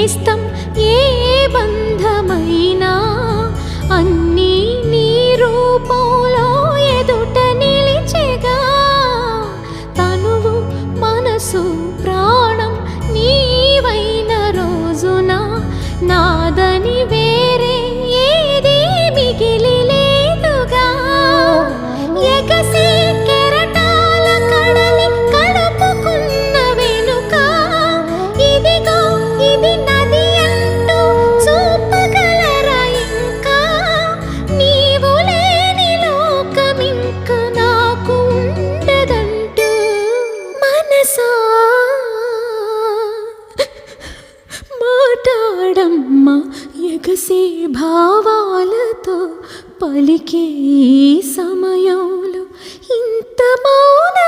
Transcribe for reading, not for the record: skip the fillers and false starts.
నేస్తం ఏ బంధమైనా అన్నీ నీ రూపంలో ఎదుట నిలిచెగా తనువు మనసు ప్రాణం నీవైన రోజున నాదని వేరే ఏది మిగిలి లేదుగా ఎగసి కెరటాల కడలి కలుపుకున్న వెనుక ఇదిగో ఇది నది అంటూ చూపగలరా ఇంకా నీవు లేని లోకమింక నాకు ఉండదంటూ మనసా మాటాడమ్మా ఎగసే భావాలతో పలికే ఈ సమయంలో ఇంత మౌన